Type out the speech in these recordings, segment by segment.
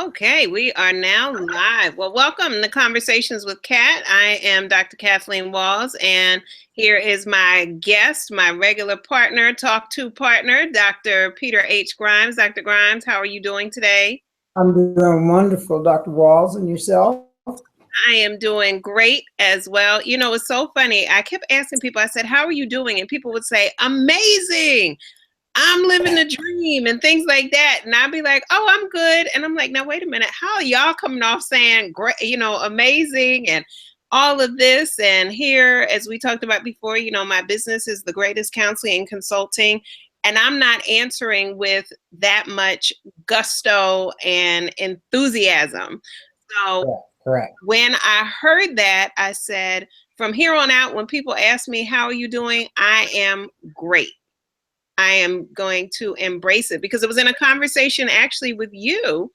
Okay, we are now live. Well, welcome to Conversations with Kat. I am Dr. Kathleen Walls, and here is my guest, my regular partner, talk to partner, Dr. Peter H. Grimes. Dr. Grimes, how are you doing today? I'm doing wonderful, Dr. Walls, and yourself? I am doing great as well. You know, it's so funny. I kept asking people, I said, how are you doing? And people would say, amazing. I'm living the dream and things like that. And I'd be like, oh, I'm good. And I'm like, now, wait a minute. How are y'all coming off saying great, amazing and all of this? And here, as we talked about before, my business is the greatest counseling and consulting. And I'm not answering with that much gusto and enthusiasm. So Correct. when I heard that, I said, from here on out, when people ask me, how are you doing? I am great. I am going to embrace it, because it was in a conversation actually with you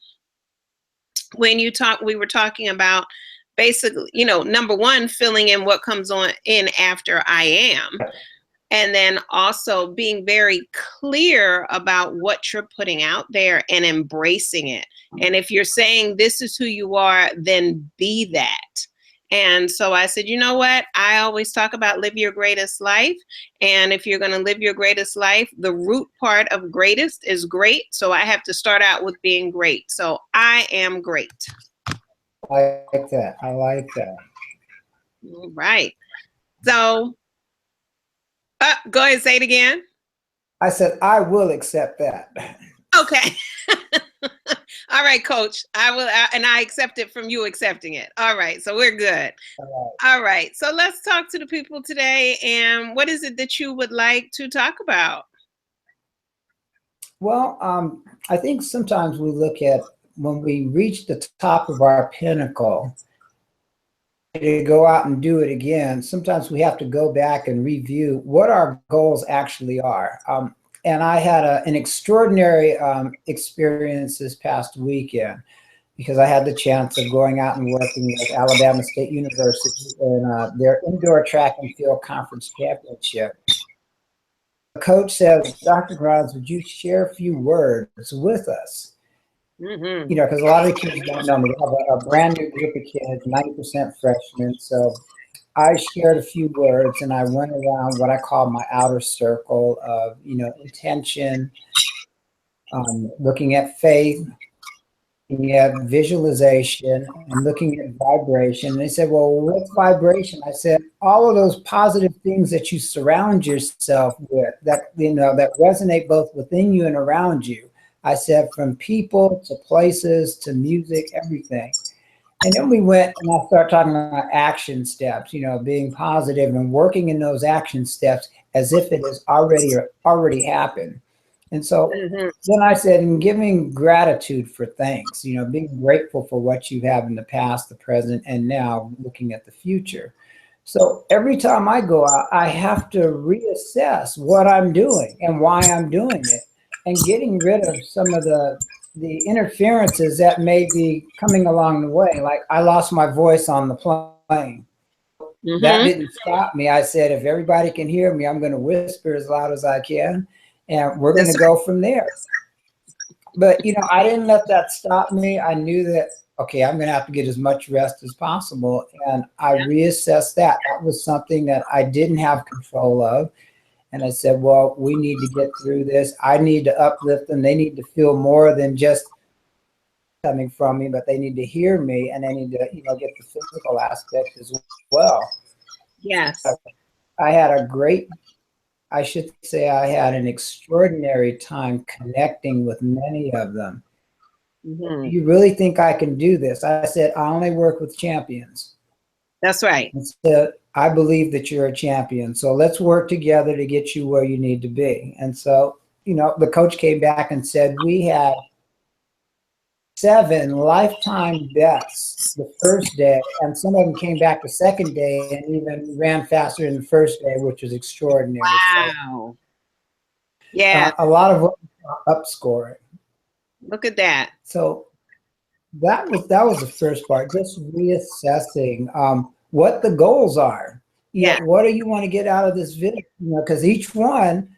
when we were talking about basically, number one, filling in what comes on in after I am. And then also being very clear about what you're putting out there and embracing it. And if you're saying this is who you are, then be that. And so I said, you know what? I always talk about live your greatest life. And if you're going to live your greatest life, the root part of greatest is great. So I have to start out with being great. So I am great. I like that. I like that. All right. So go ahead and say it again. I said, I will accept that. Okay. All right, coach. I will, and I accept it from you accepting it. All right. So we're good. All right. So let's talk to the people today. And what is it that you would like to talk about? Well, I think sometimes we look at when we reach the top of our pinnacle, to go out and do it again, sometimes we have to go back and review what our goals actually are. And I had an extraordinary experience this past weekend, because I had the chance of going out and working with Alabama State University in their indoor track and field conference championship. The coach says, Dr. Grimes, would you share a few words with us? Mm-hmm. Because a lot of the kids don't know me. We have a brand new group of kids, 90% freshmen. So I shared a few words, and I went around what I call my outer circle of, intention, looking at faith, looking at visualization, and looking at vibration. And they said, well, what's vibration? I said, all of those positive things that you surround yourself with, that, that resonate both within you and around you. I said, from people to places to music, everything. And then we went and I started talking about action steps, being positive and working in those action steps as if it has already happened. And so then I said, in giving gratitude for things, being grateful for what you have in the past, the present, and now looking at the future. So every time I go out, I have to reassess what I'm doing and why I'm doing it, and getting rid of some of the interferences that may be coming along the way. Like I lost my voice on the plane. That didn't stop me. I said, if everybody can hear me, I'm going to whisper as loud as I can, and we're going to go from there. But, I didn't let that stop me. I knew that, okay, I'm going to have to get as much rest as possible. And I reassessed that. That was something that I didn't have control of. And I said, well, we need to get through this. I need to uplift them. They need to feel more than just coming from me, but they need to hear me, and they need to, get the physical aspect as well. Yes. I had an extraordinary time connecting with many of them. You really think I can do this? I said, I only work with champions. That's right. So I believe that you're a champion. So let's work together to get you where you need to be. And so, the coach came back and said, we had 7 lifetime bests the first day, and some of them came back the second day and even ran faster than the first day, which was extraordinary. Wow. Yeah. A lot of upscoring. Look at that. So that was the first part, just reassessing what the goals are. What do you want to get out of this video? Because each one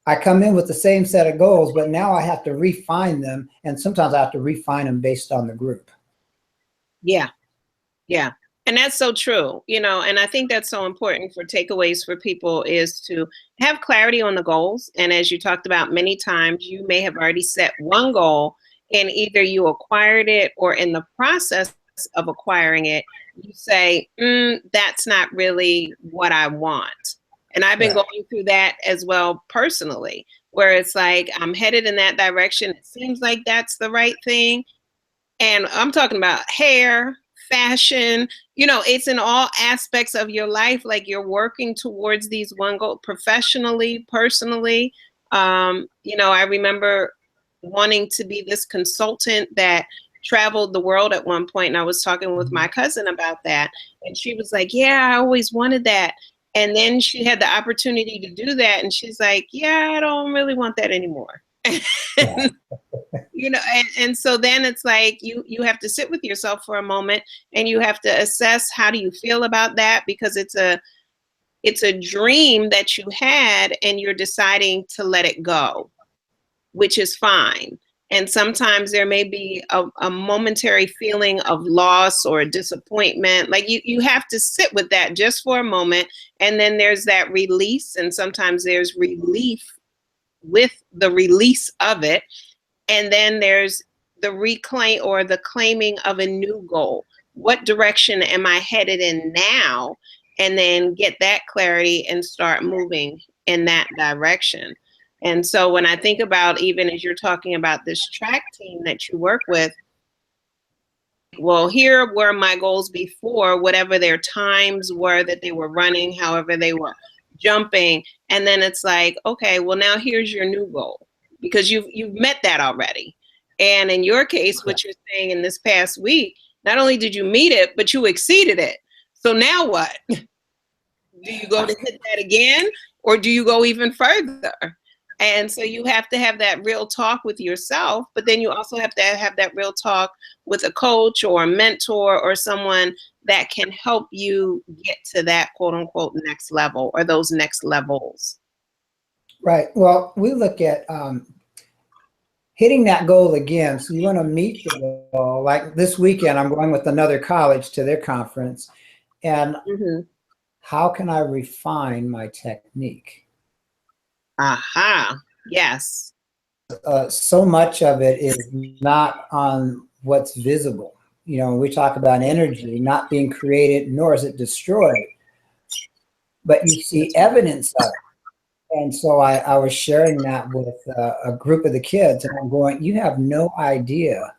I come in with the same set of goals, but now I have to refine them. And sometimes I have to refine them based on the group. Yeah. Yeah. And that's so true, you know, and I think that's so important for takeaways for people is to have clarity on the goals. And as you talked about many times, you may have already set one goal and either you acquired it or in the process of acquiring it, you say, that's not really what I want. And I've been Right. going through that as well personally, where it's like I'm headed in that direction. It seems like that's the right thing. And I'm talking about hair, fashion, you know, it's in all aspects of your life. Like you're working towards these one goal professionally, personally. You know, I remember wanting to be this consultant that traveled the world at one point, and I was talking with my cousin about that. And she was like, yeah, I always wanted that. And then she had the opportunity to do that. And she's like, yeah, I don't really want that anymore. Yeah. You know, and so then it's like you have to sit with yourself for a moment and you have to assess how do you feel about that, because it's a dream that you had and you're deciding to let it go, which is fine. And sometimes there may be a momentary feeling of loss or disappointment. Like you have to sit with that just for a moment. And then there's that release. And sometimes there's relief with the release of it. And then there's the reclaim or the claiming of a new goal. What direction am I headed in now? And then get that clarity and start moving in that direction. And so when I think about, even as you're talking about this track team that you work with, well, here were my goals before, whatever their times were that they were running, however they were jumping. And then it's like, okay, well, now here's your new goal, because you've met that already. And in your case, what you're saying in this past week, not only did you meet it, but you exceeded it. So now what? Do you go to hit that again, or do you go even further? And so you have to have that real talk with yourself, but then you also have to have that real talk with a coach or a mentor or someone that can help you get to that quote unquote next level or those next levels. Right. Well, we look at hitting that goal again. So you want to meet the goal. Like this weekend, I'm going with another college to their conference. And how can I refine my technique? Aha. Yes. So much of it is not on what's visible. You know, we talk about energy not being created, nor is it destroyed, but you see evidence of it. And so I was sharing that with a group of the kids, and I'm going, you have no idea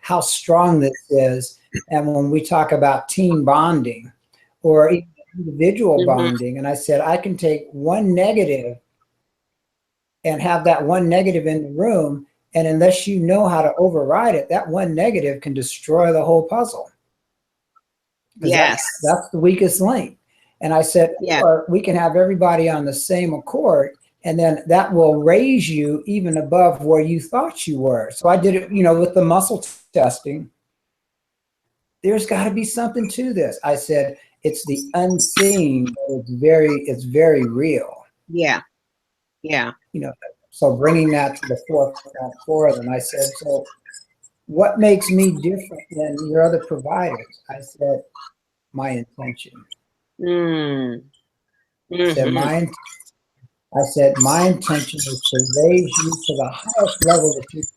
how strong this is. And when we talk about team bonding or even individual bonding, and I said, I can take one negative and have that one negative in the room, and unless you know how to override it, that one negative can destroy the whole puzzle. Yes. That's the weakest link. And I said, or we can have everybody on the same accord, and then that will raise you even above where you thought you were. So I did it, you know, with the muscle testing. There's got to be something to this. I said, it's the unseen, but it's very real. Yeah. Yeah. You know, so bringing that to the forefront for them, I said, so what makes me different than your other providers? I said, my intention. I said, my intention is to raise you to the highest level that you can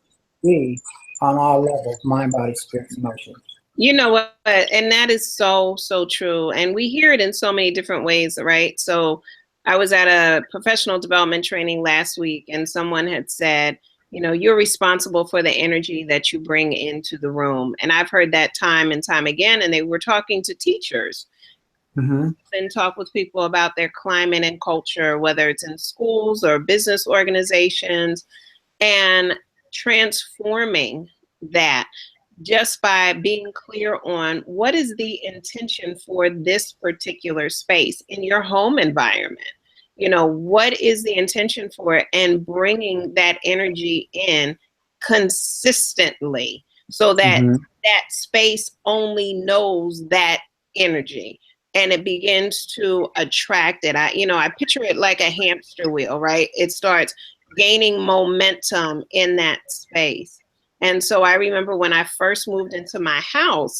be on all levels, mind, body, spirit, and emotion. You know what? And that is so, so true. And we hear it in so many different ways, right? So I was at a professional development training last week, and someone had said, you know, you're responsible for the energy that you bring into the room. And I've heard that time and time again. And they were talking to teachers and talk with people about their climate and culture, whether it's in schools or business organizations, and transforming that just by being clear on what is the intention for this particular space in your home environment. You know, what is the intention for it, and bringing that energy in consistently so that that space only knows that energy. and it begins to attract it. I picture it like a hamster wheel, right? It starts gaining momentum in that space. And so I remember when I first moved into my house,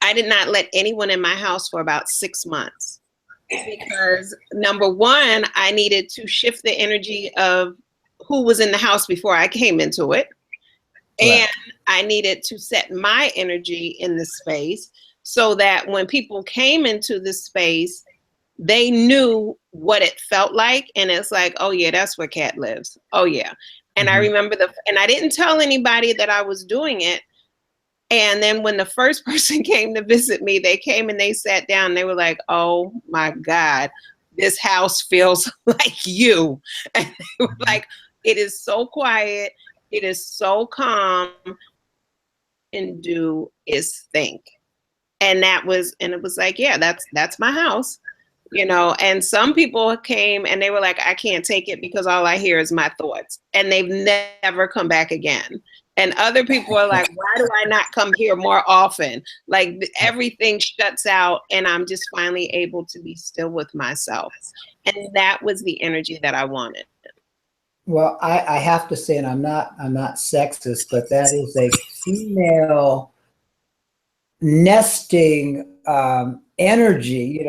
I did not let anyone in my house for about 6 months because number one, I needed to shift the energy of who was in the house before I came into it. And I needed to set my energy in the space so that when people came into the space, they knew what it felt like. And it's like, oh yeah, that's where Kat lives. Oh yeah. And I remember and I didn't tell anybody that I was doing it. And then when the first person came to visit me, they came and they sat down. They were like, oh my God, this house feels like you. And they were like, it is so quiet. It is so calm. And do is think. And it was like, yeah, that's my house. And some people came and they were like, I can't take it because all I hear is my thoughts. And they've never come back again. And other people are like, why do I not come here more often? Like everything shuts out and I'm just finally able to be still with myself. And that was the energy that I wanted. Well, I have to say, and I'm not sexist, but that is a female nesting energy.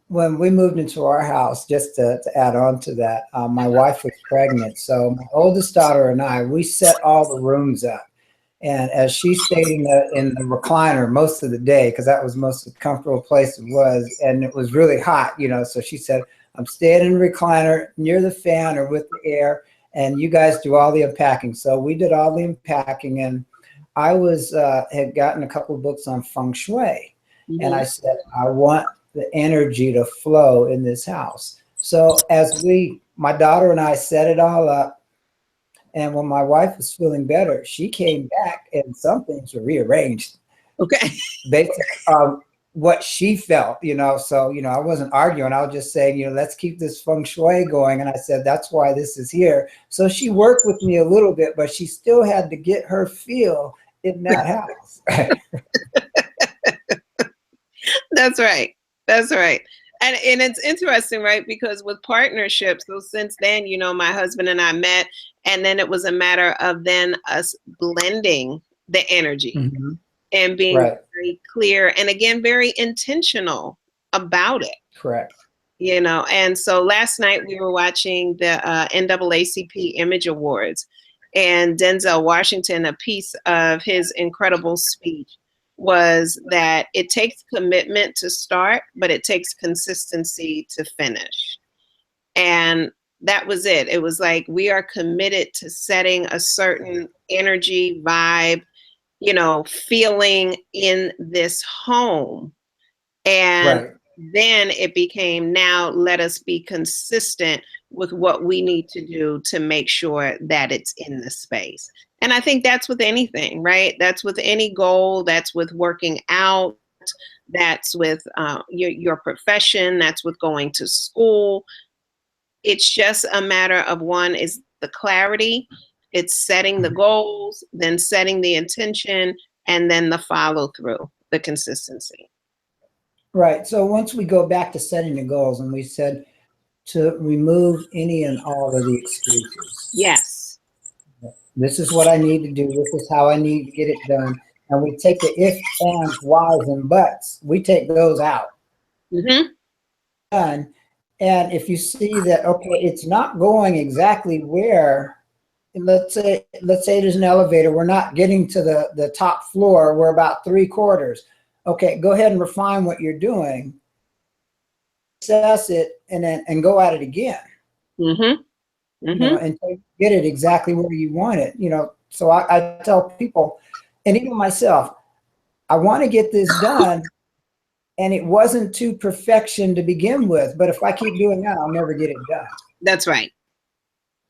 When we moved into our house, just to add on to that, my wife was pregnant. So my oldest daughter and I, we set all the rooms up. And as she stayed in the recliner most of the day, because that was the most comfortable place it was, and it was really hot, so she said, I'm staying in the recliner near the fan or with the air, and you guys do all the unpacking. So we did all the unpacking, and I had gotten a couple of books on feng shui, and I said, I want the energy to flow in this house. So as my daughter and I set it all up, and when my wife was feeling better, she came back and some things were rearranged. Okay. Based on what she felt, so, I wasn't arguing. I was just saying, let's keep this feng shui going. And I said, that's why this is here. So she worked with me a little bit, but she still had to get her feel in that house. That's right. That's right. And it's interesting, right? Because with partnerships, so since then, my husband and I met, and then it was a matter of then us blending the energy and being very clear and again, very intentional about it. Correct. And so last night we were watching the NAACP Image Awards, and Denzel Washington, a piece of his incredible speech was that it takes commitment to start, but it takes consistency to finish. And that was it. It was like, we are committed to setting a certain energy, vibe, feeling in this home. And then it became, now let us be consistent with what we need to do to make sure that it's in the space. And I think that's with anything, right? That's with any goal. That's with working out. That's with your profession. That's with going to school. It's just a matter of, one is the clarity. It's setting the goals, then setting the intention, and then the follow through, the consistency. Right. So once we go back to setting the goals, and we said to remove any and all of the excuses. Yes. This is what I need to do. This is how I need to get it done. And we take the if, ands, whys, and buts. We take those out. Done. And if you see that, okay, it's not going exactly where, let's say there's an elevator. We're not getting to the top floor. We're about 3/4. Okay, go ahead and refine what you're doing. Assess it and go at it again. And get it exactly where you want it. So I tell people, and even myself, I want to get this done, and it wasn't to perfection to begin with. But if I keep doing that, I'll never get it done. That's right.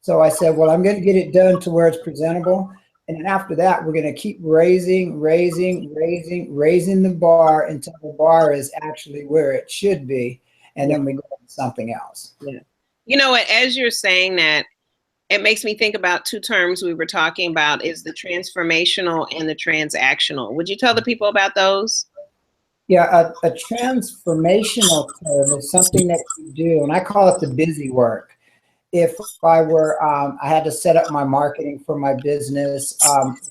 So I said, well, I'm going to get it done to where it's presentable. And then after that, we're going to keep raising the bar until the bar is actually where it should be. And then we go to something else. Yeah. You know what, as you're saying that, it makes me think about two terms we were talking about, is the transformational and the transactional. Would you tell the people about those? Yeah, a transformational term is something that you do, and I call it the busy work. If I were, I had to set up my marketing for my business,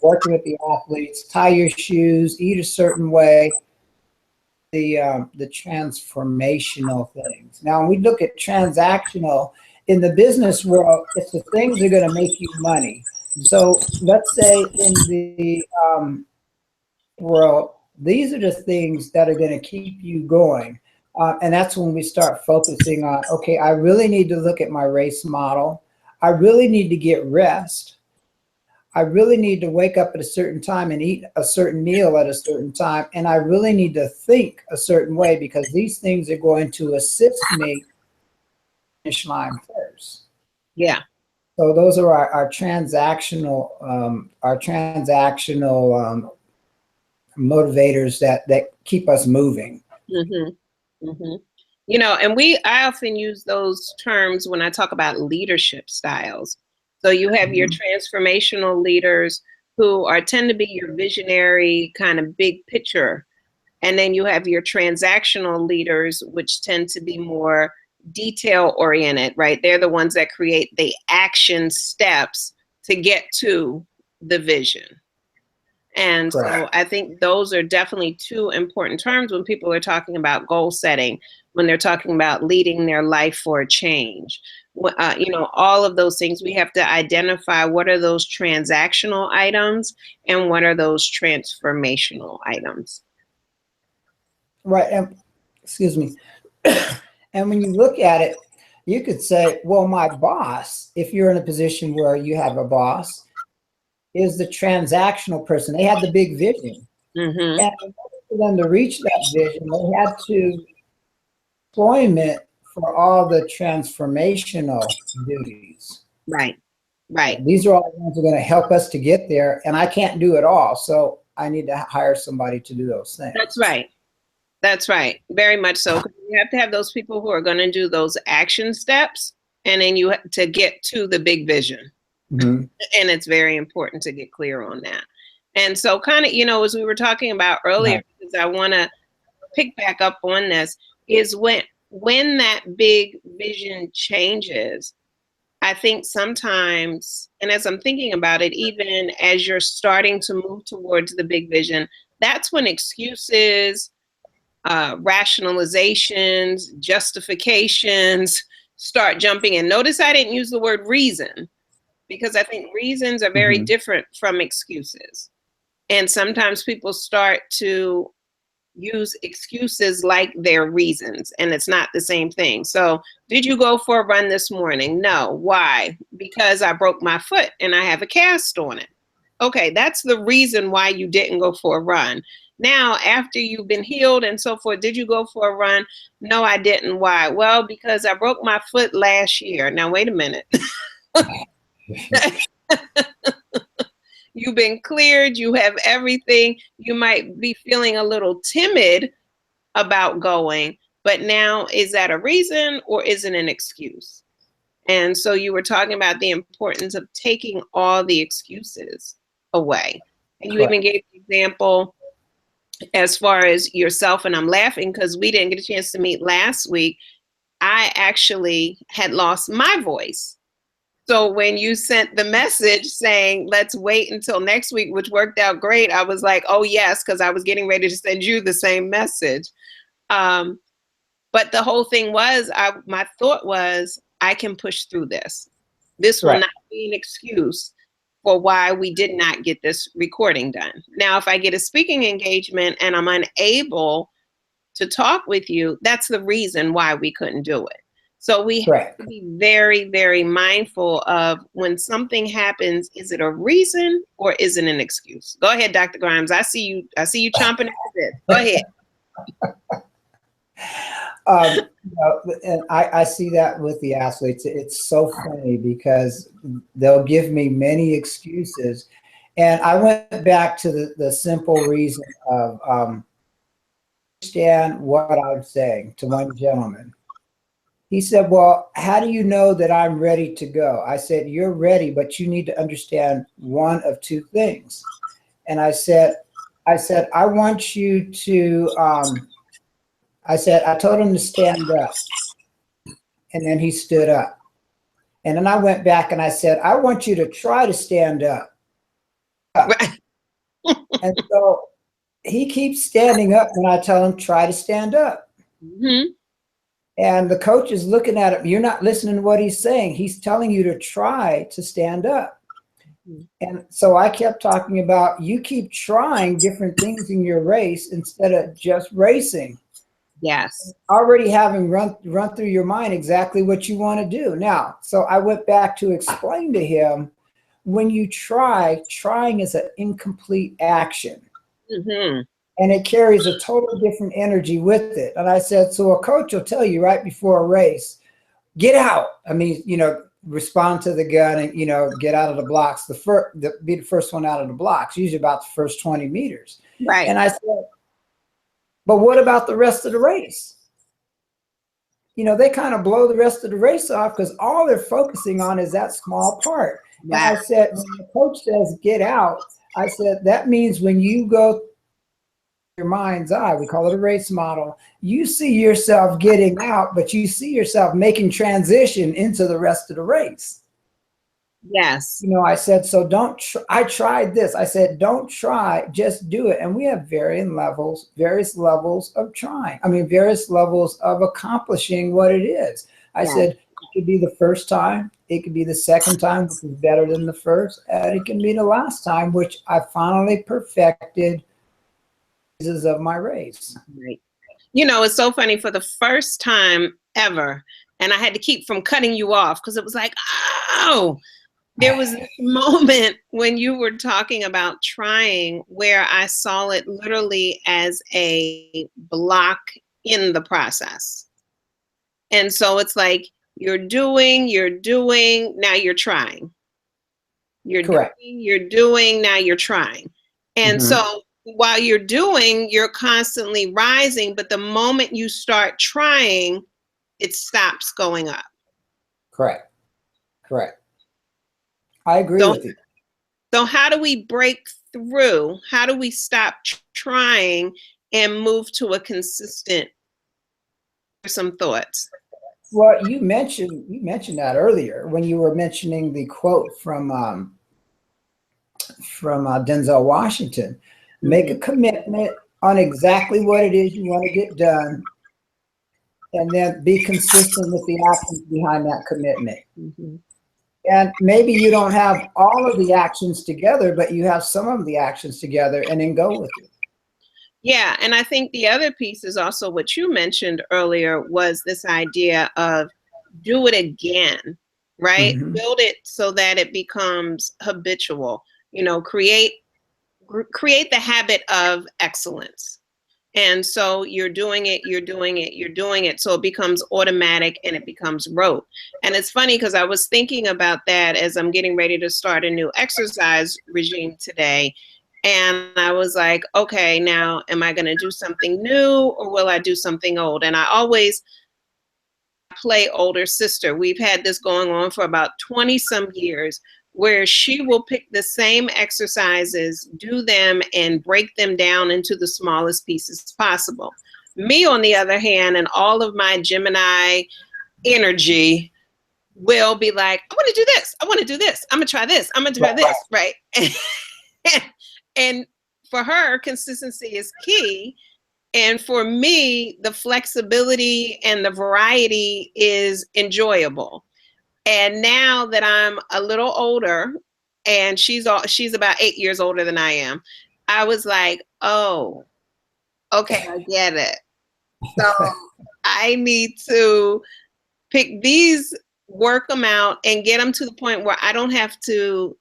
working with the athletes, tie your shoes, eat a certain way, the transformational things. Now, when we look at transactional in the business world, it's the things that are going to make you money. So let's say in the world, these are the things that are going to keep you going. And that's when we start focusing on, okay, I really need to look at my race model. I really need to get rest. I really need to wake up at a certain time and eat a certain meal at a certain time. And I really need to think a certain way because these things are going to assist me finish line first. Yeah. So those are our transactional motivators that keep us moving. Mm-hmm. Mm-hmm. And I often use those terms when I talk about leadership styles. So you have your transformational leaders who tend to be your visionary kind of big picture. And then you have your transactional leaders, which tend to be more detail oriented, right? They're the ones that create the action steps to get to the vision. And so I think those are definitely two important terms when people are talking about goal setting, when they're talking about leading their life for a change. All of those things, we have to identify what are those transactional items and what are those transformational items. Right. And, excuse me. And when you look at it, you could say, well, my boss, if you're in a position where you have a boss, is the transactional person. They had the big vision. Mm-hmm. And for them to reach that vision, they had to employment for all the transformational duties. Right. Right. These are all the ones that are going to help us to get there. And I can't do it all. So I need to hire somebody to do those things. That's right. That's right. Very much so. You have to have those people who are going to do those action steps, and then you have to get to the big vision. Mm-hmm. And it's very important to get clear on that. And so kind of, as we were talking about earlier, because I want to pick back up on this, is when that big vision changes, I think sometimes, and as I'm thinking about it, even as you're starting to move towards the big vision, that's when excuses, rationalizations, justifications start jumping in. Notice I didn't use the word reason, because I think reasons are very different from excuses. And sometimes people start to use excuses like their reasons, and it's not the same thing. So, did you go for a run this morning? No. Why? Because I broke my foot and I have a cast on it. Okay, that's the reason why you didn't go for a run. Now, after you've been healed and so forth, did you go for a run? No, I didn't. Why? Well, because I broke my foot last year. Now, wait a minute. You've been cleared, you have everything. You might be feeling a little timid about going, but now is that a reason or is it an excuse? And so you were talking about the importance of taking all the excuses away. And you even gave the example as far as yourself, and I'm laughing because we didn't get a chance to meet last week. I actually had lost my voice. So when you sent the message saying, let's wait until next week, which worked out great, I was like, oh, yes, because I was getting ready to send you the same message. But the whole thing was, my thought was, I can push through this. This will not be an excuse for why we did not get this recording done. Now, if I get a speaking engagement and I'm unable to talk with you, that's the reason why we couldn't do it. So we have to be very, very mindful of when something happens, is it a reason or is it an excuse? Go ahead, Dr. Grimes. I see you chomping at the bit. Go ahead. And I see that with the athletes. It's so funny because they'll give me many excuses. And I went back to the simple reason of understand what I'm saying to one gentleman. He said, well, how do you know that I'm ready to go? I said, you're ready, but you need to understand one of two things. And I said, I said, I want you to, I told him to stand up. And then he stood up. And then I went back and I said, I want you to try to stand up. Right. And so he keeps standing up when I tell him, try to stand up. Mm-hmm. And the coach is looking at him. You're not listening to what he's saying. He's telling you to try to stand up. And so I kept talking about, you keep trying different things in your race instead of just racing. Yes. Already having run through your mind exactly what you want to do. Now, so I went back to explain to him, when you trying is an incomplete action. Mm-hmm. And it carries a totally different energy with it. And I said, so a coach will tell you right before a race, get out. I mean, respond to the gun and, get out of the blocks. Be the first one out of the blocks, usually about the first 20 meters. Right. And I said, but what about the rest of the race? They kind of blow the rest of the race off because all they're focusing on is that small part. Wow. And I said, when the coach says get out, I said, that means when you go your mind's eye, we call it a race model, you see yourself getting out, but you see yourself making transition into the rest of the race. Yes. I said, so I tried this. I said, don't try, just do it. And we have various levels of trying. I mean, various levels of accomplishing what it is. I said, it could be the first time. It could be the second time, which is better than the first. And it can be the last time, which I finally perfected of my race. Right. It's so funny, for the first time ever, and I had to keep from cutting you off because it was like, oh, there was this moment when you were talking about trying where I saw it literally as a block in the process. And so it's like, you're doing, now you're trying. Correct. You're doing, now you're trying. And so while you're doing, you're constantly rising, but the moment you start trying, it stops going up. Correct. I agree with you. So how do we break through? How do we stop trying and move to a consistent? Some thoughts. Well, you mentioned that earlier when you were mentioning the quote from Denzel Washington. Make a commitment on exactly what it is you want to get done, and then be consistent with the actions behind that commitment. And maybe you don't have all of the actions together, but you have some of the actions together, and then go with it. Yeah, and I think the other piece is also what you mentioned earlier, was this idea of do it again, right? Build it so that it becomes habitual. Create the habit of excellence. And so you're doing it. So it becomes automatic and it becomes rote. And it's funny because I was thinking about that as I'm getting ready to start a new exercise regime today. And I was like, okay, now am I going to do something new or will I do something old? And I always play older sister. We've had this going on for about 20 some years, where she will pick the same exercises, do them, and break them down into the smallest pieces possible. Me, on the other hand, and all of my Gemini energy will be like, I want to do this. I want to do this. I'm going to try this. I'm going to try this. Right. And for her, consistency is key. And for me, the flexibility and the variety is enjoyable. And now that I'm a little older, and she's about 8 years older than I am, I was like, oh, okay, I get it. So I need to pick these, work them out, and get them to the point where I don't have to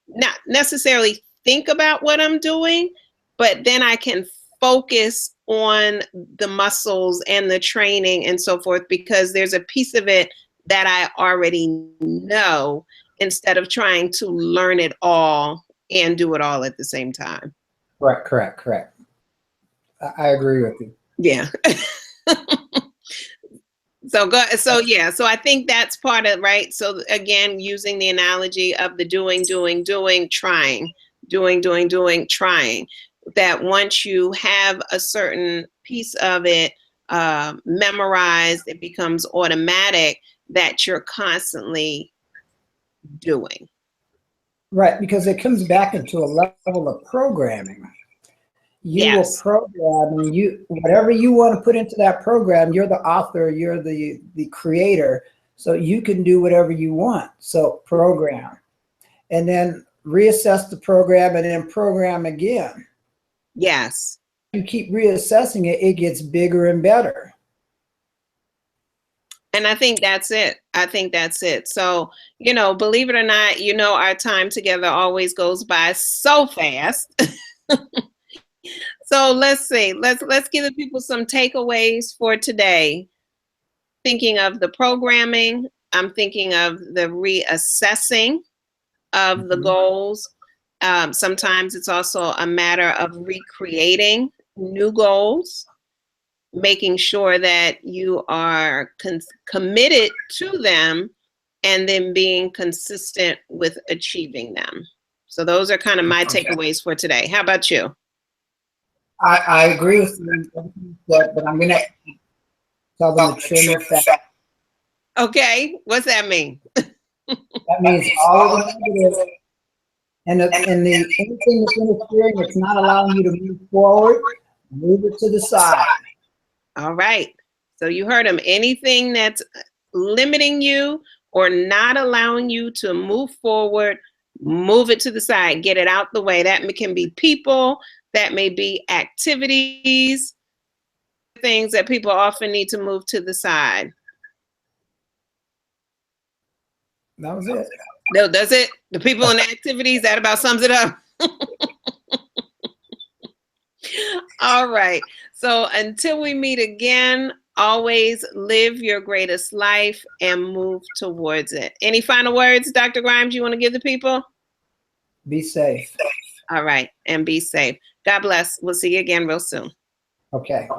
not necessarily think about what I'm doing, but then I can focus on the muscles and the training and so forth, because there's a piece of it that I already know, instead of trying to learn it all and do it all at the same time. Correct. I agree with you. Yeah. So I think that's part of, right? So again, using the analogy of the doing, trying, doing, trying. that once you have a certain piece of it memorized, it becomes automatic that you're constantly doing. Right, because it comes back into a level of programming. You will program, and you, whatever you want to put into that program, you're the author, you're the creator, so you can do whatever you want. So program, and then reassess the program, and then program again. Yes. You keep reassessing it, it gets bigger and better. And I think that's it. I think that's it. So, you know, believe it or not, you know, our time together always goes by so fast. So let's see. Let's give the people some takeaways for today. Thinking of the programming, I'm thinking of the reassessing of the goals. Sometimes it's also a matter of recreating new goals, making sure that you are committed to them, and then being consistent with achieving them. So those are kind of my takeaways for today. How about you? I agree with you, but I'm going to tell them to trim the fat. Okay, what's that mean? That means all of the negative and the anything that's interfering, it's not allowing you to move forward, move it to the side. All right. So you heard him. Anything that's limiting you or not allowing you to move forward, move it to the side, get it out the way. That can be people, that may be activities, things that people often need to move to the side. That was it. No, does it? The people and the activities, that about sums it up. All right. So until we meet again, always live your greatest life and move towards it. Any final words, Dr. Grimes, you want to give the people? Be safe. All right. And be safe. God bless. We'll see you again real soon. Okay.